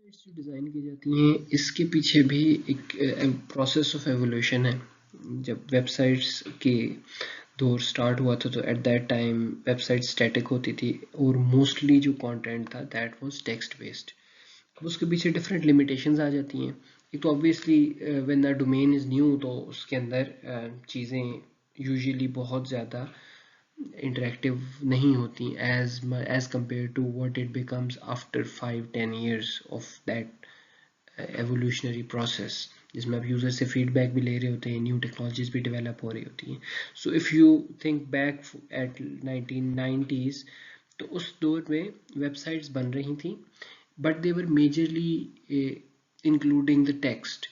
Websites जो design की जाती हैं इसके पीछे भी एक प्रोसेस ऑफ एवोल्यूशन है। जब वेबसाइट्स के दौर स्टार्ट हुआ था तो at that time website static होती थी और मोस्टली जो कंटेंट था दैट वाज टेक्स्ट बेस्ड। अब उसके पीछे डिफरेंट लिमिटेशंस आ जाती हैं। एक तो obviously when the domain is new तो उसके अंदर चीज़ें यूजुअली बहुत ज़्यादा interactive नहीं होती as compared to what it becomes after 5-10 years of that evolutionary process, जिसमें आप यूज़र से फीडबैक भी ले रहे होते हैं, न्यू टेक्नोलॉजीज भी डेवलप हो रही होती हैं। So if you think back at 1990s तो उस दौर में वेबसाइट्स बन रही थी but they were majorly including the text.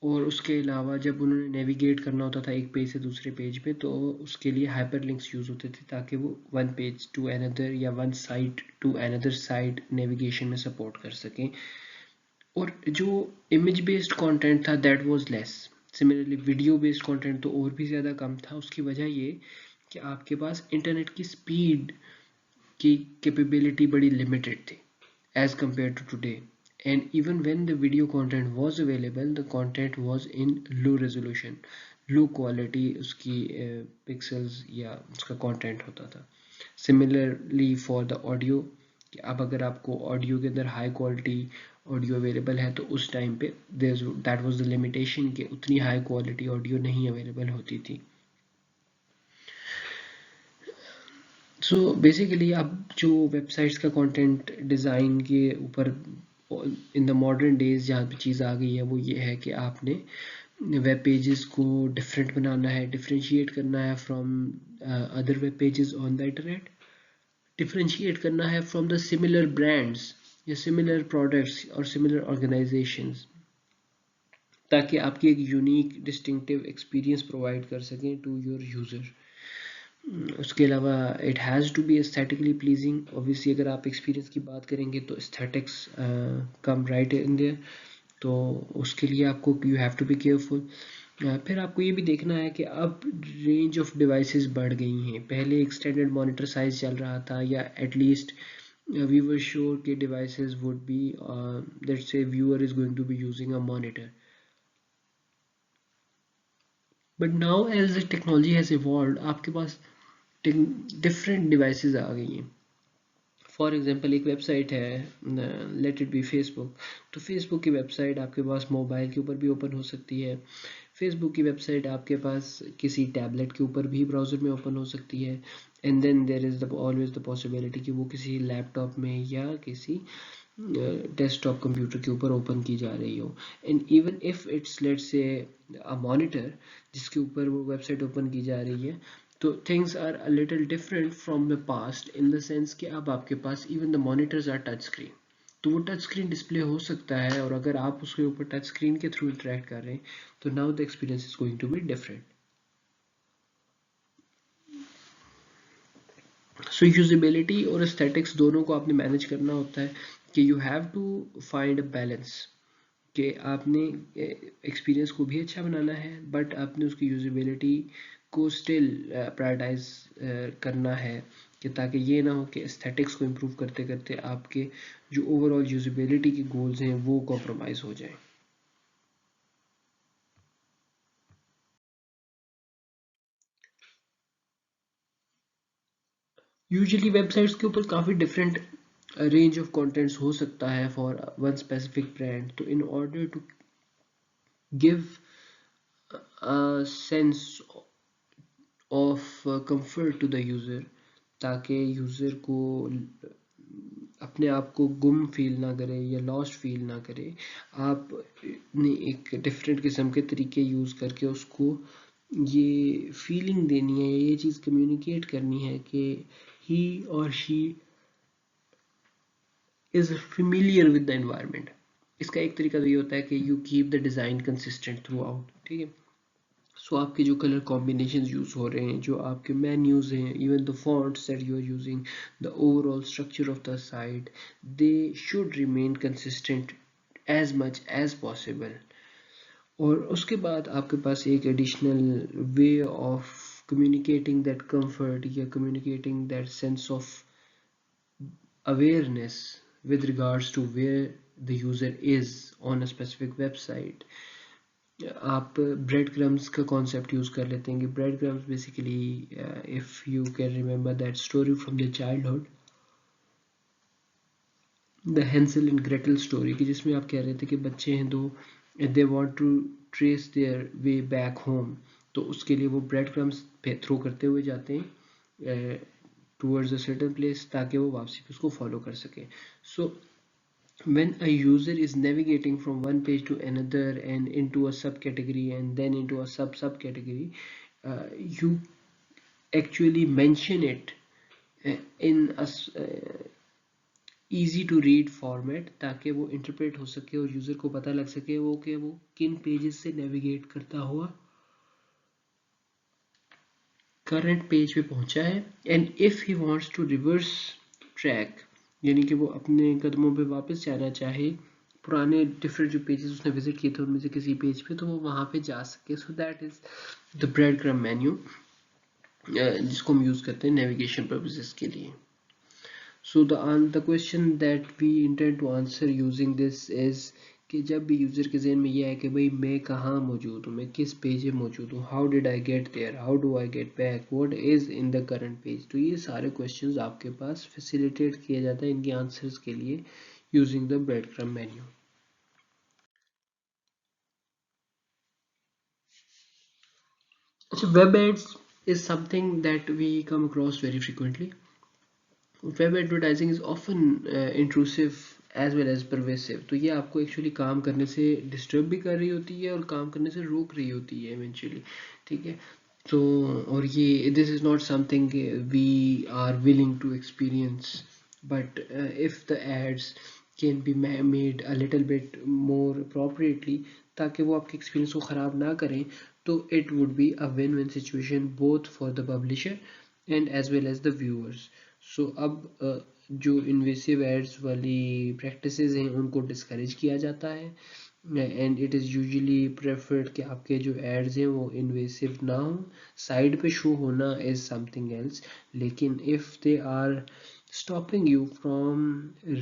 और उसके अलावा जब उन्होंने नेविगेट करना होता था एक पेज से दूसरे पेज पे तो उसके लिए हाइपरलिंक्स यूज़ होते थे ताकि वो वन पेज टू अनदर या one site to another site navigation में सपोर्ट कर सकें। और जो इमेज बेस्ड कंटेंट था that was less. Similarly video based content तो और भी ज़्यादा कम था। उसकी वजह ये कि आपके पास इंटरनेट की स्पीड की कैपेबिलिटी बड़ी लिमिटेड थी as compared to today. And even when the video content was available, the content was in low resolution, low quality उसकी pixels या उसका content होता था। Similarly for the audio, कि अब अगर आपको ऑडियो के अंदर हाई क्वालिटी ऑडियो अवेलेबल है तो उस टाइम पे दैट वाज द लिमिटेशन कि उतनी हाई क्वालिटी ऑडियो नहीं अवेलेबल होती थी। सो बेसिकली अब जो वेबसाइट्स का कंटेंट डिज़ाइन के ऊपर इन द मॉडर्न डेज जहाँ पे चीज़ आ गई है वो ये है कि आपने वेब पेजेस को डिफरेंट बनाना है, डिफरेंशिएट करना है from other web pages on the internet, differentiate करना है फ्रॉम द सिमिलर ब्रांड्स या सिमिलर प्रोडक्ट्स और सिमिलर ऑर्गेनाइजेशंस, ताकि आपकी एक यूनिक डिस्टिंक्टिव एक्सपीरियंस प्रोवाइड कर सकें टू योर यूज़र। उसके अलावा it has to be aesthetically pleasing. Obviously अगर आप एक्सपीरियंस की बात करेंगे तो aesthetics come right in there, तो उसके लिए आपको you have to be careful. फिर आपको ये भी देखना है कि अब रेंज ऑफ डिवाइसेस बढ़ गई हैं। पहले एक स्टैंडर्ड मॉनिटर साइज चल रहा था या एटलीस्ट वी वर श्योर के devices would be let's say viewer is going to be using a monitor. But now as the technology has evolve आपके पास डिफरेंट डिवाइसेस आ गई हैं। फॉर एग्जांपल एक वेबसाइट है लेट इट बी फेसबुक, तो Facebook की वेबसाइट आपके पास मोबाइल के ऊपर भी ओपन हो सकती है। फेसबुक की वेबसाइट आपके पास किसी टैबलेट के ऊपर भी ब्राउज़र में ओपन हो सकती है। And then there is the always the possibility कि वो किसी लैपटॉप में या किसी डेस्कटॉप कंप्यूटर के ऊपर ओपन की जा रही हो। And even if it's let's say a monitor जिसके ऊपर वो वेबसाइट ओपन की जा रही है, तो things are a little different from the past in the sense कि अब आपके पास even the monitors are touch screen. तो वो टच स्क्रीन डिस्प्ले हो सकता है और अगर आप उसके ऊपर टच स्क्रीन के थ्रू इंटरेक्ट कर रहे हैं तो now the experience is going to be different. So usability और एस्थेटिक्स दोनों को आपने मैनेज करना होता है कि you have to find a balance, कि आपने एक्सपीरियंस को भी अच्छा बनाना है बट आपने उसकी यूजिबिलिटी को स्टिल प्रायोरिटाइज करना है, कि ताकि ये ना हो कि एस्थेटिक्स को इम्प्रूव करते करते आपके जो ओवरऑल यूजिबिलिटी के गोल्स हैं वो कॉम्प्रोमाइज़ हो जाए। यूजुअली वेबसाइट्स के ऊपर काफ़ी डिफरेंट रेंज ऑफ कंटेंट्स हो सकता है फॉर वन स्पेसिफिक ब्रांड। तो in order to give a sense of comfort to the user, ताकि यूज़र को अपने आप को गुम फील ना करे या लॉस्ट फील ना करे, आप ने एक डिफरेंट किस्म के तरीके यूज़ करके उसको ये फीलिंग देनी है, ये चीज़ कम्युनिकेट करनी है कि ही और she is familiar with the environment. इसका एक तरीका तो ये होता है कि you keep the design consistent through out, ठीक है। सो आपके जो कलर कॉम्बिनेशन यूज़ हो रहे हैं, जो आपके मेन्यूज़ हैं, even the fonts that you are using, the overall structure of the site, they should remain consistent as much as possible. और उसके बाद आपके पास एक additional way of communicating that comfort या communicating that sense of awareness with regards to where the user is on a specific website. आप bread crumbs का concept use कर लेते हैं कि bread crumbs basically, if you can remember that story from the childhood, the Hansel and Gretel story, कि जिसमें आप कह रहे थे कि बच्चे हैं दो, they want to trace their way back home, तो उसके लिए वो ब्रेड क्रम्स थ्रो करते हुए जाते हैं टूवर्ड्स अ सर्टेन प्लेस, ताकि वो वापसी पे उसको फॉलो कर सके. सो when a user is navigating from one page to another and into a subcategory and then into a subcategory, you actually mention it in a easy to read format, ताकि वो interpret हो सके और user को पता लग सके वो कि वो किन पेजेस से नेविगेट करता हुआ करंट पेज पे पहुंचा है. And if he wants to reverse track, यानी कि वो अपने कदमों पे वापस जाना चाहे, पुराने डिफरेंट जो पेजेस उसने विजिट किए थे उनमें से किसी पेज पे, तो वो वहां पे जा सके. So that is the bread crumb menu, जिसको हम यूज करते हैं नेविगेशन पर्पसेस के लिए. So the question that we intend to answer using this is कि जब भी यूज़र के जहन में ये है कि भाई मैं कहाँ मौजूद हूँ, मैं किस पेज पे मौजूद हूँ, how did I get there, how do I get back, what is in the current page, तो ये सारे क्वेश्चंस आपके पास फैसिलिटेट किया जाता है इनके आंसर्स के लिए using the bread crumb menu. अच्छा, web ads is something that we come across very frequently. Web advertising is often intrusive as well as pervasive, तो ये आपको एक्चुअली काम करने से डिस्टर्ब भी कर रही होती है और काम करने से रोक रही होती है इवेंचुअली. ठीक है, तो और ये this is not something we are willing to experience, but if the ads can be made a little bit more appropriately, ताकि वो आपके एक्सपीरियंस को ख़राब ना करें, तो it would be a win win situation both for the publisher and as well as the viewers. So अब जो इन्वेसिव एड्स वाली प्रैक्टिसेस हैं उनको डिस्करेज किया जाता है, and it is usually preferred कि आपके जो एड्स हैं वो इन्वेसिव ना हो. साइड पे शो होना इज़ समथिंग एल्स, लेकिन if they are stopping you from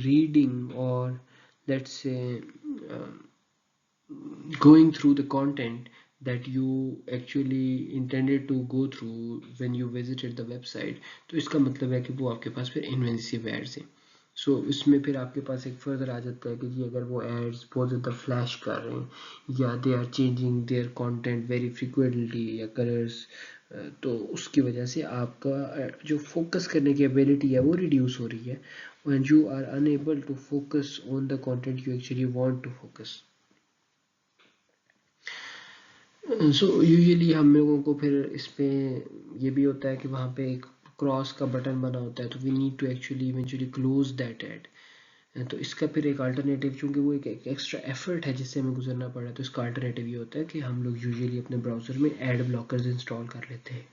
reading or let's say going through the content that you actually intended to go through when you visited the website, तो इसका मतलब है कि वो आपके पास फिर इन्वेंसिव एड्स हैं. सो इसमें फिर आपके पास एक फर्दर आ जाता है कि जी अगर वो एड्स बहुत ज़्यादा फ्लैश कर रहे हैं या they are changing their content very frequently या कलर्स, तो उसकी वजह से आपका जो फोकस करने की एबिलिटी है वो रिड्यूस हो रही है and you are unable to focus on the content you actually want to focus. So usually हम लोगों को फिर इस पे ये भी होता है कि वहाँ पे एक क्रॉस का बटन बना होता है, तो we need to actually eventually close that ad. तो इसका फिर एक अल्टरनेटिव, चूँकि वो एक एक्स्ट्रा एफर्ट है जिससे हमें गुजरना पड़ा, तो इसका अल्टरनेटिव ये होता है कि हम लोग यूजुअली अपने ब्राउज़र में एड ब्लॉकर्स इंस्टॉल कर लेते हैं.